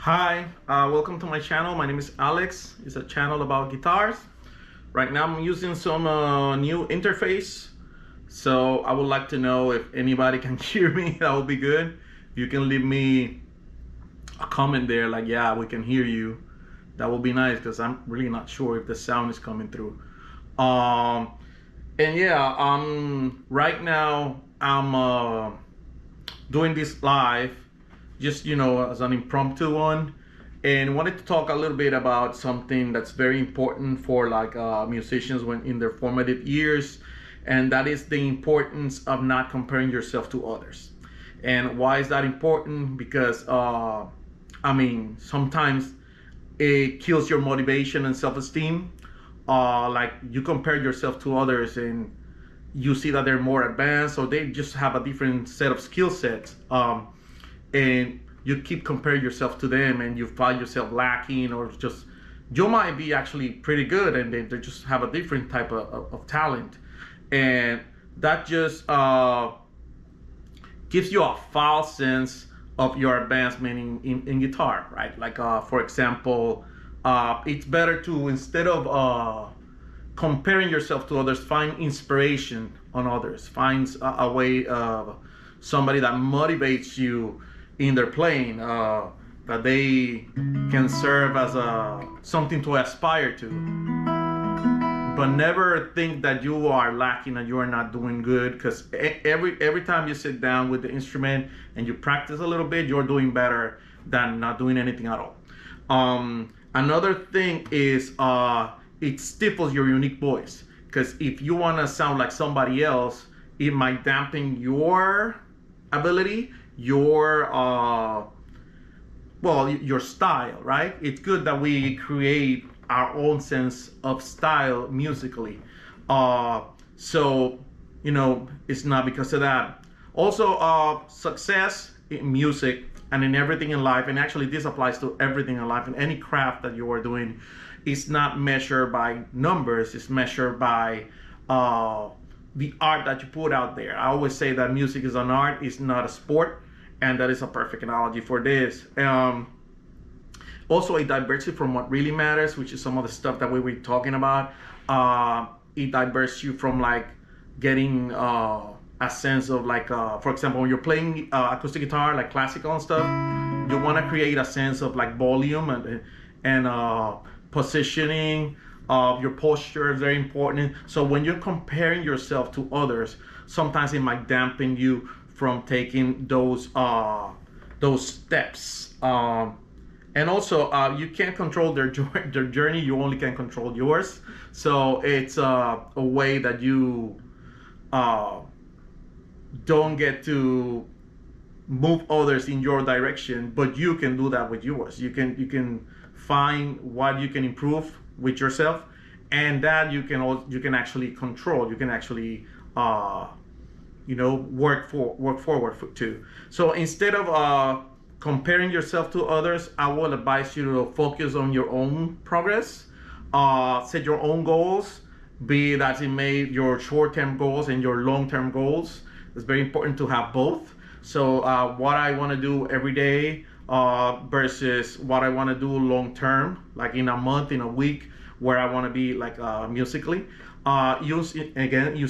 Hi, welcome to my channel. My name is Alex. It's a channel about guitars. Right now I'm using some new interface. So I would like to know if anybody can hear me. That would be good. If you can leave me a comment there like, yeah, we can hear you. That would be nice because I'm really not sure if the sound is coming through. And yeah, right now I'm doing this live just as an impromptu one, and wanted to talk a little bit about something that's very important for musicians when in their formative years, and that is the importance of not comparing yourself to others. And why is that important? Because sometimes it kills your motivation and self-esteem. Like you compare yourself to others and you see that they're more advanced or they just have a different set of skill sets, and you keep comparing yourself to them and you find yourself lacking, or just you might be actually pretty good and they just have a different type of talent, and that just gives you a false sense of your advancement in guitar, right? For example, it's better to, instead of comparing yourself to others, find inspiration on others. Find a way of somebody that motivates you in their playing, that they can serve as something to aspire to. But never think that you are lacking and you are not doing good, because every time you sit down with the instrument and you practice a little bit, you're doing better than not doing anything at all. Another thing is it stifles your unique voice, because if you want to sound like somebody else, it might dampen your ability, your style, right? It's good that we create our own sense of style musically. So it's not because of that. Also, success in music and in everything in life, and actually this applies to everything in life, in any craft that you are doing, is not measured by numbers. It's measured by the art that you put out there. I always say that music is an art, it's not a sport, and that is a perfect analogy for this. Also, it diverts you from what really matters, which is some of the stuff that we were talking about. It diverts you from getting a sense of for example, when you're playing acoustic guitar, like classical and stuff, you want to create a sense of volume and positioning of your posture is very important. So when you're comparing yourself to others, sometimes it might dampen you from taking those steps. And also, you can't control their journey. You only can control yours. So it's a way that you don't get to move others in your direction, but you can do that with yours. You can find what you can improve with yourself, and that you can actually control. You can actually work forward to. So instead of comparing yourself to others, I will advise you to focus on your own progress. Set your own goals, be that it may your short-term goals and your long-term goals. It's very important to have both. So what I want to do every day versus what I want to do long-term, like in a month, in a week, where I want to be musically. Use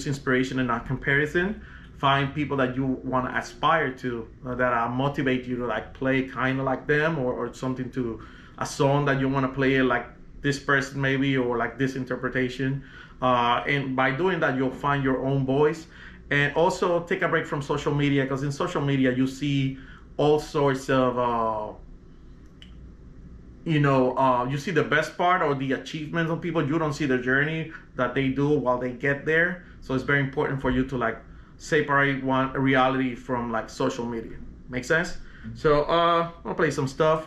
inspiration and not comparison. Find people that you want to aspire to, that motivate you to play kind of like them, or something, to a song that you want to play like this person maybe, or like this interpretation. And by doing that, you'll find your own voice. And also take a break from social media, because in social media you see all sorts of you see the best part or the achievements of people. You don't see the journey that they do while they get there. So it's very important for you to separate reality from social media. Make sense? So I'll play some stuff.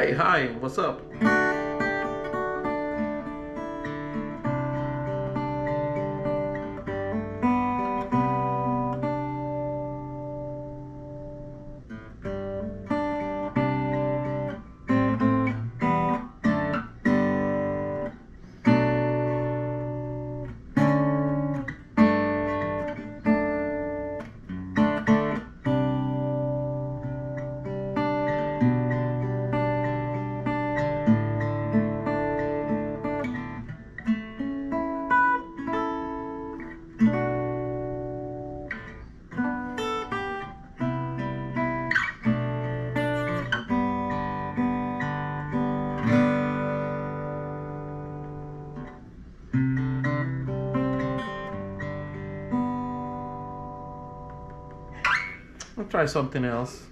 Hey, hi, what's up? I'll try something else.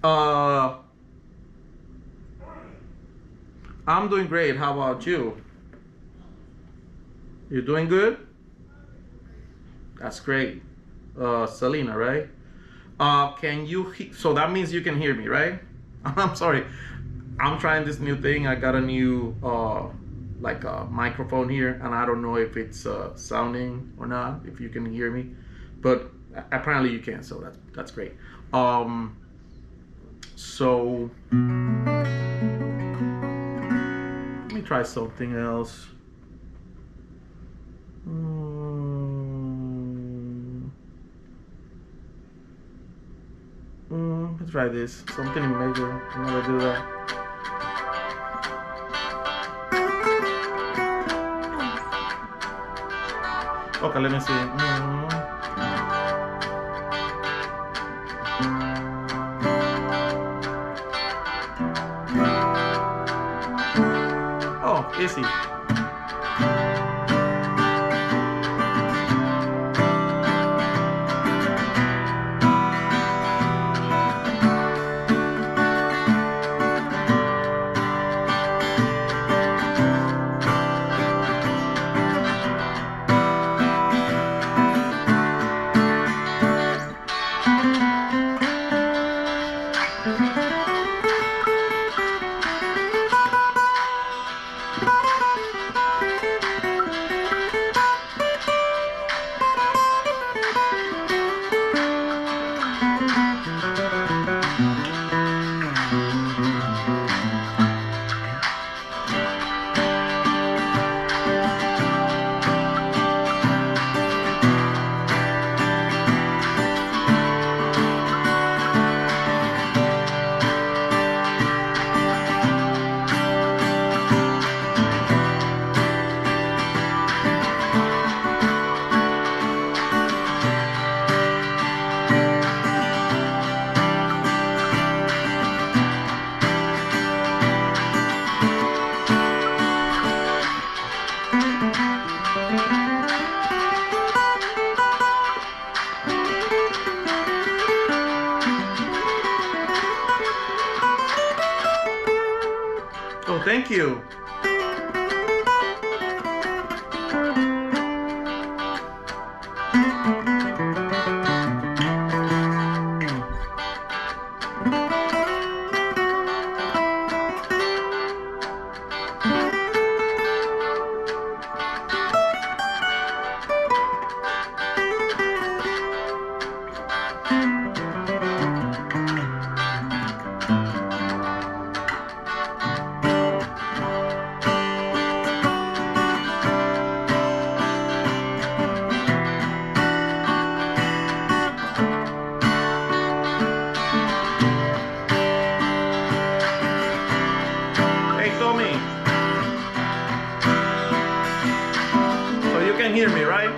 I'm doing great. How about you? You doing good? That's great. Selena, right? Can you, so that means you can hear me, right? I'm sorry. I'm trying this new thing. I got a new, like a microphone here, and I don't know if it's sounding or not, if you can hear me, but apparently you can, so that's great. So let me try something else. Let's try this. Something in major. I'm gonna do that. Okay, let me see. Oh, easy. Thank you. Hear me, right?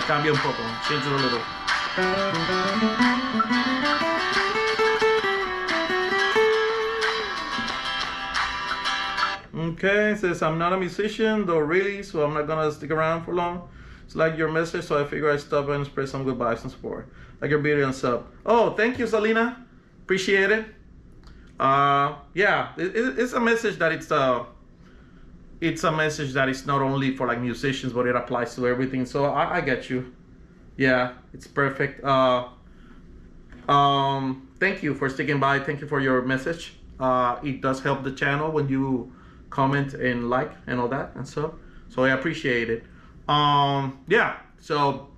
Cambia un poco, change it a little. Okay, it says I'm not a musician though, really, so I'm not gonna stick around for long. It's like your message, so I figure I'd stop and spread some good vibes and support. Like your video and sub. Oh, thank you, Salina. Appreciate it. Yeah, it's a message that it's a message that is not only for like musicians, but it applies to everything. So I get you. Yeah, it's perfect. Thank you for sticking by. Thank you for your message. It does help the channel when you comment and like and all that and stuff. So I appreciate it. Yeah, so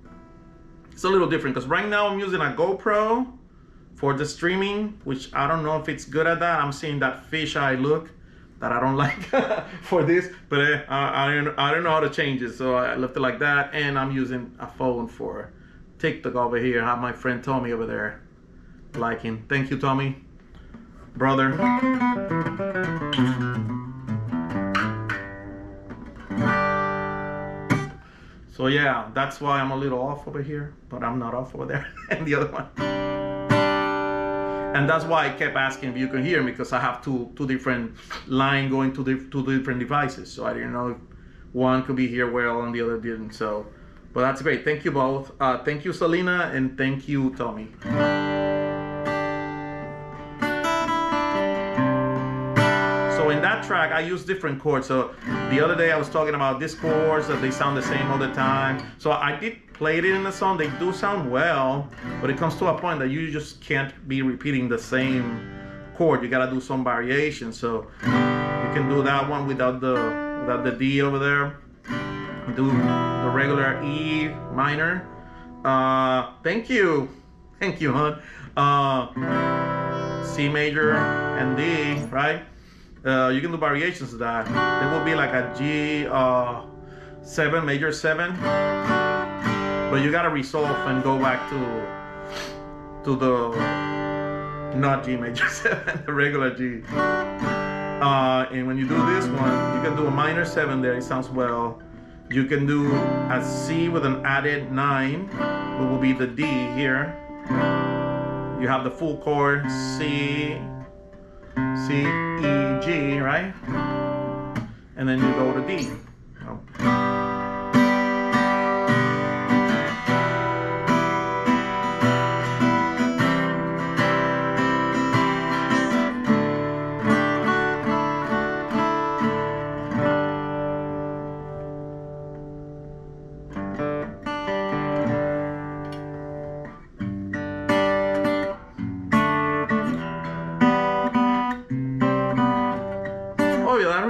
it's a little different because right now I'm using a GoPro for the streaming, which I don't know if it's good at that. I'm seeing that fisheye look that I don't like for this, but I don't know how to change it, so I left it like that. And I'm using a phone for TikTok over here. I have my friend Tommy over there liking. Thank you, Tommy, brother. So yeah, that's why I'm a little off over here, but I'm not off over there and the other one. And that's why I kept asking if you can hear me, because I have two different lines going to two different devices. So I didn't know if one could be here well and the other didn't. So, but that's great. Thank you both. Thank you, Selena, and thank you, Tommy. So in that track, I use different chords. So the other day I was talking about these chords that they sound the same all the time. So I did play it in the song. They do sound well, but it comes to a point that you just can't be repeating the same chord. You gotta do some variation. So you can do that one without the D over there. Do the regular E minor. Thank you, hon. C major and D, right? You can do variations of that. There will be like a G7, major 7, but you gotta resolve and go back to the not G major 7, the regular G. And when you do this one, you can do a minor 7 there. It sounds well. You can do a C with an added 9, what will be the D here. You have the full chord C, C, E, G, right? And then you go to D.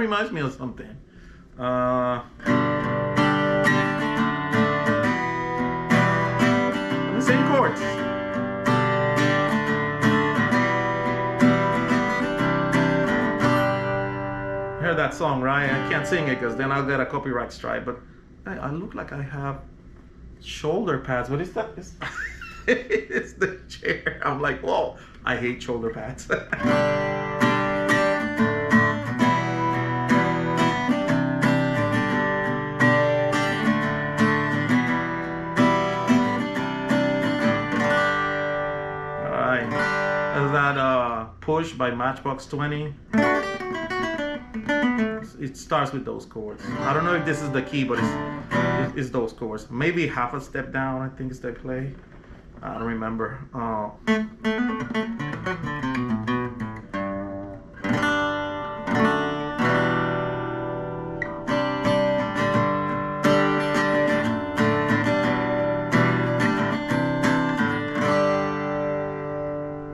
reminds me of something. The same chords. Hear that song, right? I can't sing it because then I'll get a copyright strike. But I look like I have shoulder pads. What is that? It's the chair. I'm like, whoa, I hate shoulder pads. Push by Matchbox 20. It starts with those chords. I don't know if this is the key, but it's those chords. Maybe half a step down, I think is they play. I don't remember.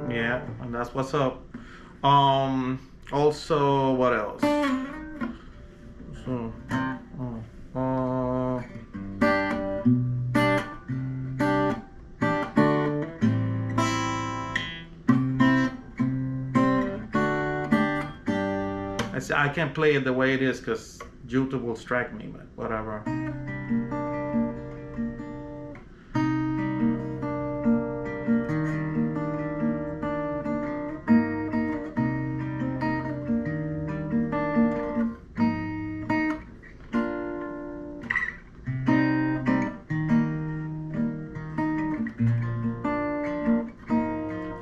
Yeah, and that's what's up. Also, what else? So, I can't play it the way it is because YouTube will strike me, but whatever.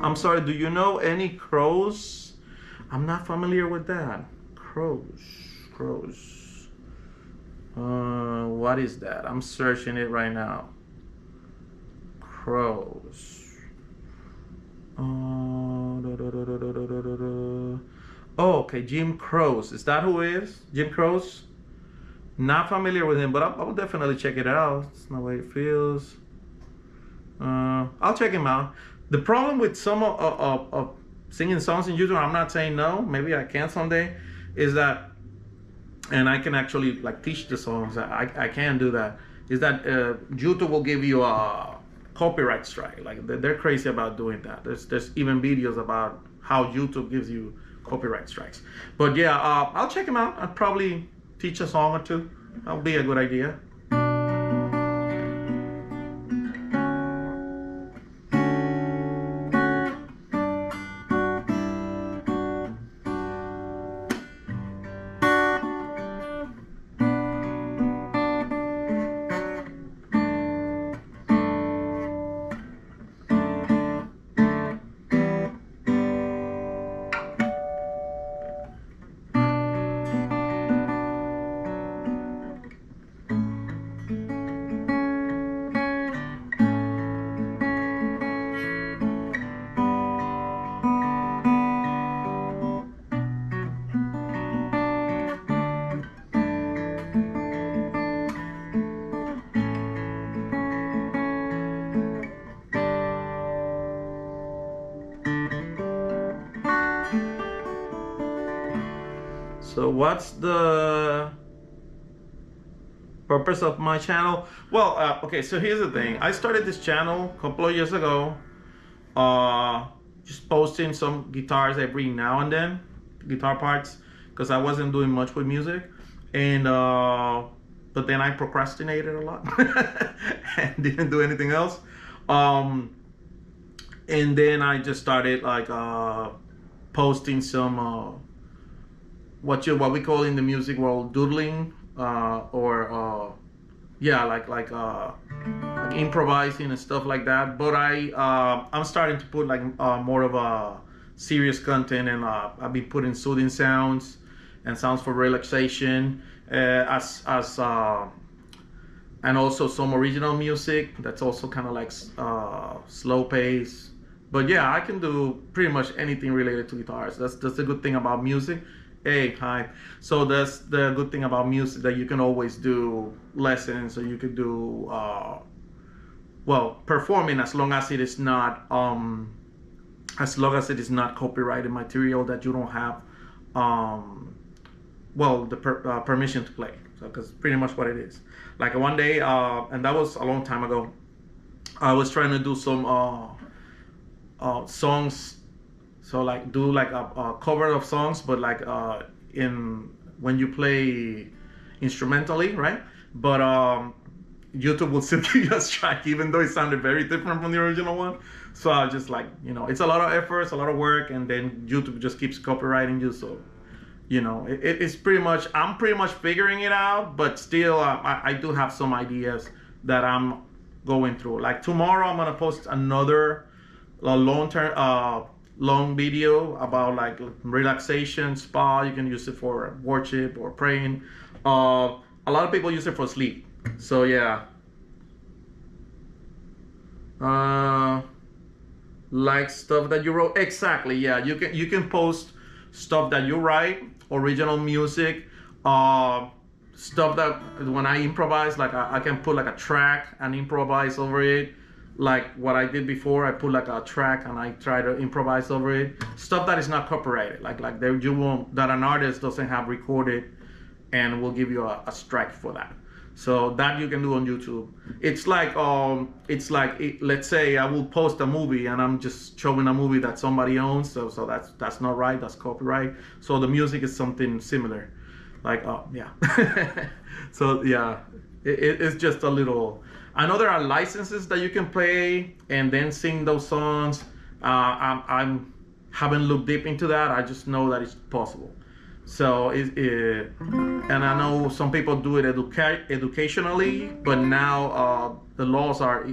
I'm sorry, do you know any crows? I'm not familiar with that. Crows. What is that? I'm searching it right now. Crows. Oh, okay, Jim Crows. Is that who it is? Jim Crows? Not familiar with him, but I'll definitely check it out. It's not the way it feels. I'll check him out. The problem with some of singing songs in YouTube, I'm not saying no, maybe I can someday, is that, and I can actually like teach the songs, I can do that, is that YouTube will give you a copyright strike. Like they're crazy about doing that. There's even videos about how YouTube gives you copyright strikes. But yeah, I'll check him out. I'll probably teach a song or two. That'll be a good idea. So what's the purpose of my channel? Well, okay, so here's the thing. I started this channel a couple of years ago, just posting some guitars every now and then, guitar parts, because I wasn't doing much with music. And but then I procrastinated a lot and didn't do anything else. And then I just started like posting some what we call in the music world doodling, or like improvising and stuff like that. But I'm starting to put like more of a serious content, and I've been putting soothing sounds and sounds for relaxation, and also some original music that's also kind of like slow pace. But yeah, I can do pretty much anything related to guitars. That's the good thing about music. Hey, hi. So that's the good thing about music, that you can always do lessons, or you could do performing, as long as it is not copyrighted material, that you don't have well, the permission to play. So, because pretty much what it is. Like one day, and that was a long time ago, I was trying to do some songs. So like do like a cover of songs, but like in when you play instrumentally, right? But YouTube will still give you a strike, even though it sounded very different from the original one. So I just like, it's a lot of effort, it's a lot of work, and then YouTube just keeps copyrighting you. So, it's pretty much, I'm pretty much figuring it out, but still, I do have some ideas that I'm going through. Like tomorrow, I'm gonna post another long video about like relaxation, spa. You can use it for worship or praying. A lot of people use it for sleep. So yeah. Like stuff that you wrote. Exactly. Yeah. You can post stuff that you write, original music, stuff that when I improvise, like I can put like a track and improvise over it. Like what I did before, I put like a track and I try to improvise over it. Stuff that is not copyrighted, like there you won't, that an artist doesn't have recorded, and will give you a strike for that. So that you can do on YouTube. It's like let's say I will post a movie and I'm just showing a movie that somebody owns. So that's not right. That's copyright. So the music is something similar. Like yeah. So yeah, it's just a little. I know there are licenses that you can play and then sing those songs. I haven't looked deep into that. I just know that it's possible. So and I know some people do it educationally, but now the laws are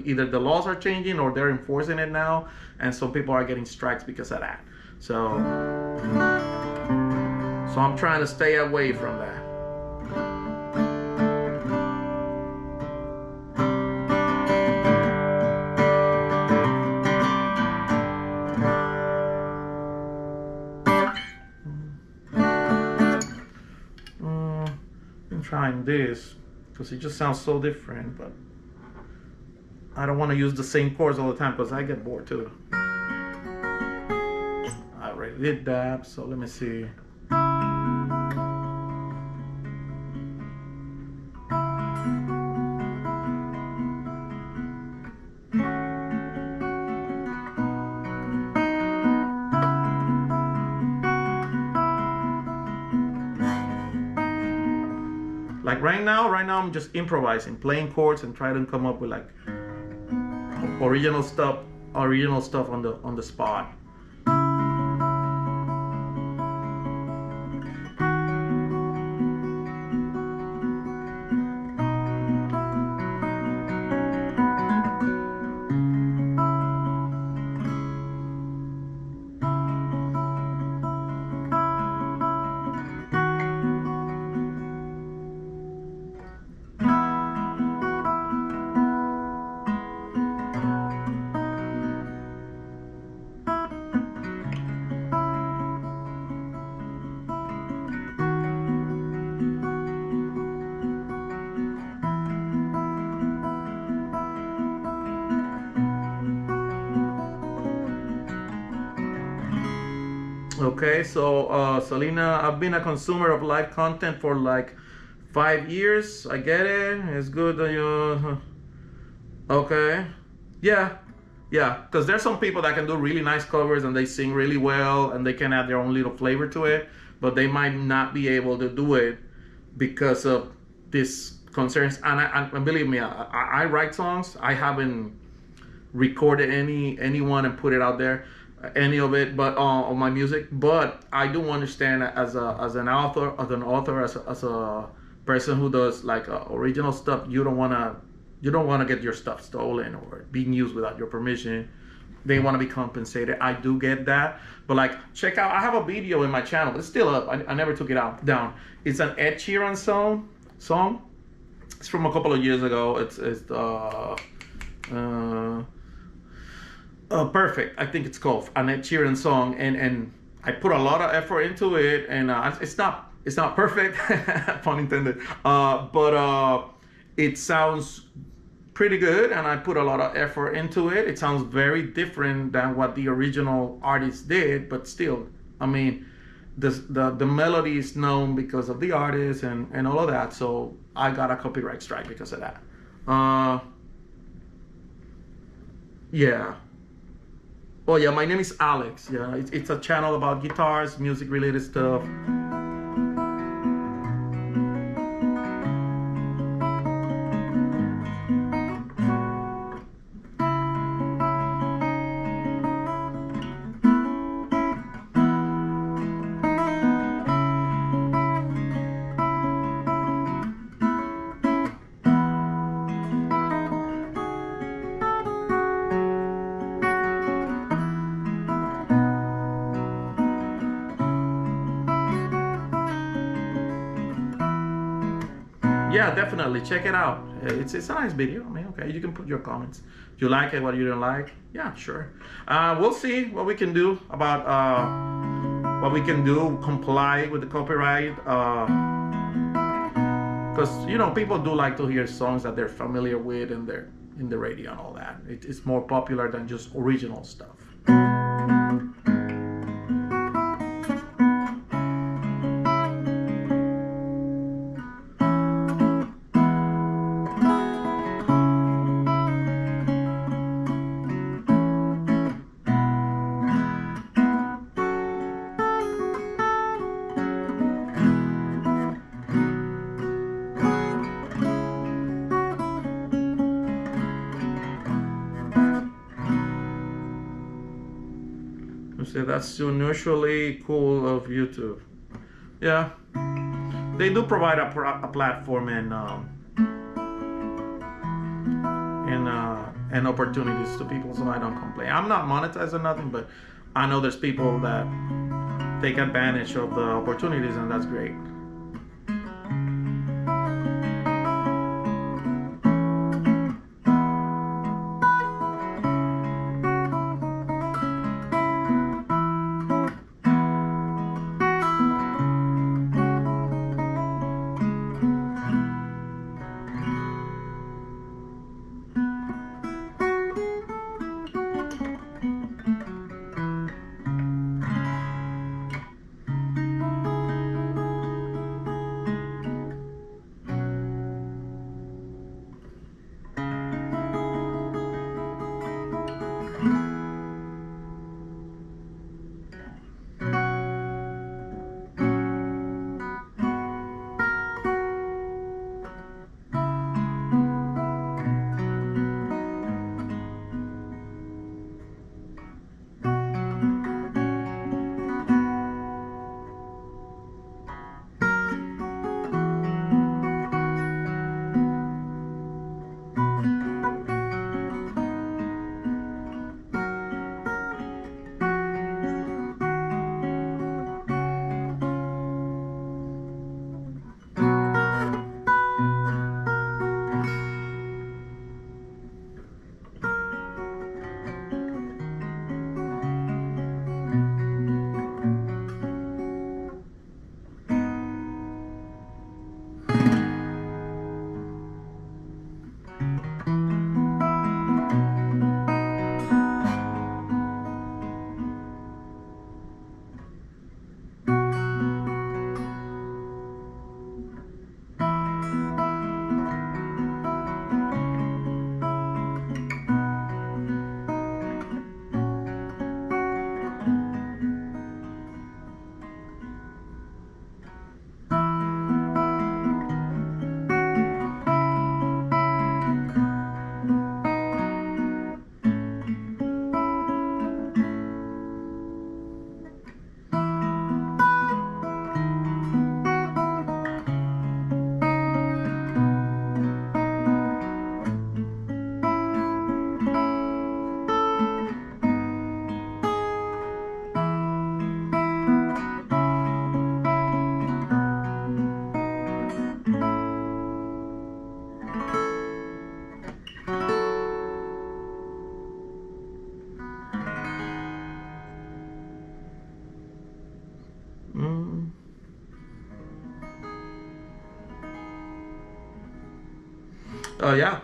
changing or they're enforcing it now, and some people are getting strikes because of that. So I'm trying to stay away from that. Trying this because it just sounds so different, but I don't want to use the same chords all the time because I get bored too. I already did that, so let me see. Like right now I'm just improvising, playing chords and trying to come up with like original stuff on the spot. Okay, so Selena, I've been a consumer of live content for like 5 years. I get it. It's good that you. Okay, yeah, because there's some people that can do really nice covers and they sing really well and they can add their own little flavor to it, but they might not be able to do it because of this concerns. And believe me, I write songs. I haven't recorded anyone and put it out there, any of it, but on my music. But I do understand as an author, as a person who does like original stuff. You don't wanna get your stuff stolen or being used without your permission. They want to be compensated. I do get that, but like check out. I have a video in my channel. It's still up. I never took it down. It's an Ed Sheeran song. It's from a couple of years ago. It's Perfect, I think it's called an Ed Sheeran song, and I put a lot of effort into it, and it's not perfect, pun intended, but it sounds pretty good, and I put a lot of effort into it. It sounds very different than what the original artist did, but still, I mean, the melody is known because of the artist and all of that. So I got a copyright strike because of that. Yeah. Oh yeah, my name is Alex. Yeah, it's a channel about guitars, music related stuff. Yeah, definitely check it out. It's a nice video. I mean, okay, you can put your comments. If you like it, what you don't like, yeah, sure. We'll see what we can do about what we can do, comply with the copyright. Because people do like to hear songs that they're familiar with and they're in the radio and all that. It's more popular than just original stuff. So that's unusually cool of YouTube. Yeah, they do provide a platform and opportunities to people, so I don't complain. I'm not monetized or nothing, but I know there's people that take advantage of the opportunities, and that's great. Yeah,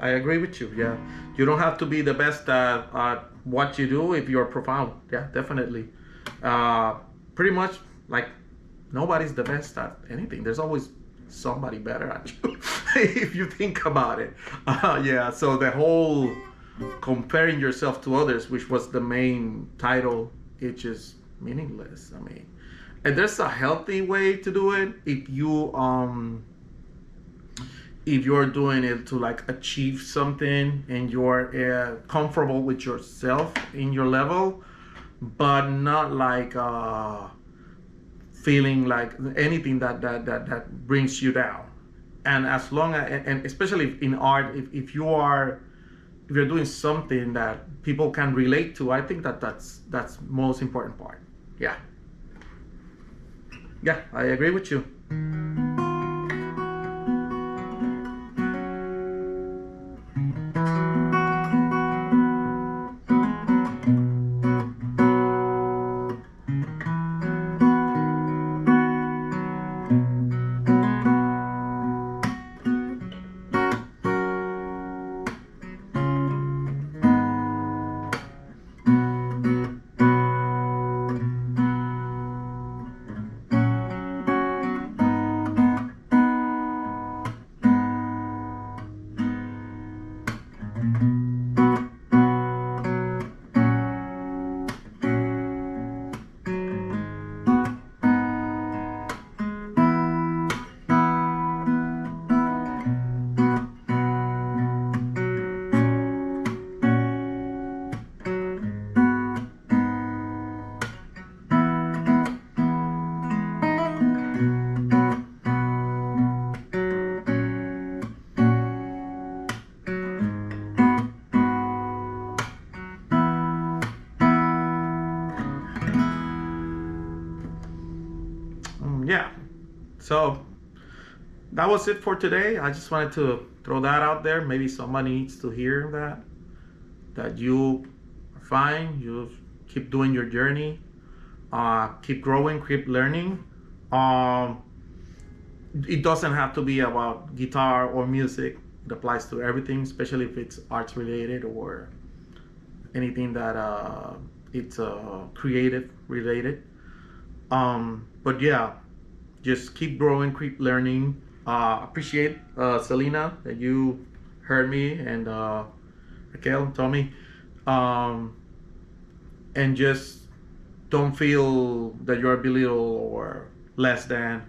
I agree with you. Yeah, you don't have to be the best at what you do if you're profound. Yeah, definitely. Pretty much like nobody's the best at anything. There's always somebody better at you if you think about it. Yeah, so the whole comparing yourself to others, which was the main title, it's just meaningless. I mean, and there's a healthy way to do it if you're doing it to like achieve something and you're comfortable with yourself in your level, but not like feeling like anything that brings you down. And as long as, and especially in art, if you're doing something that people can relate to, I think that's most important part. Yeah, I agree with you. Yeah, so that was it for today. I just wanted to throw that out there. Maybe somebody needs to hear that you are fine. You keep doing your journey, keep growing, keep learning. It doesn't have to be about guitar or music. It applies to everything, especially if it's arts related or anything that it's creative related. But yeah, just keep growing, keep learning. Appreciate Selena that you heard me, and Raquel, Tommy, and just don't feel that you're belittled or less than.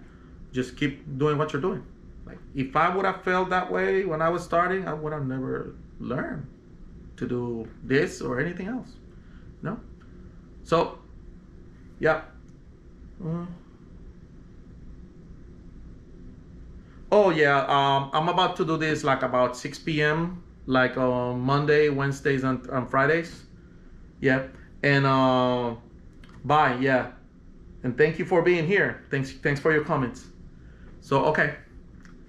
Just keep doing what you're doing. Like if I would have felt that way when I was starting, I would have never learned to do this or anything else. No. So yeah. Oh yeah, I'm about to do this like about 6 p.m. like on Monday, Wednesdays, and Fridays. Yeah, and bye. Yeah, and thank you for being here. Thanks for your comments. So okay,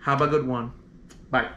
have a good one. Bye.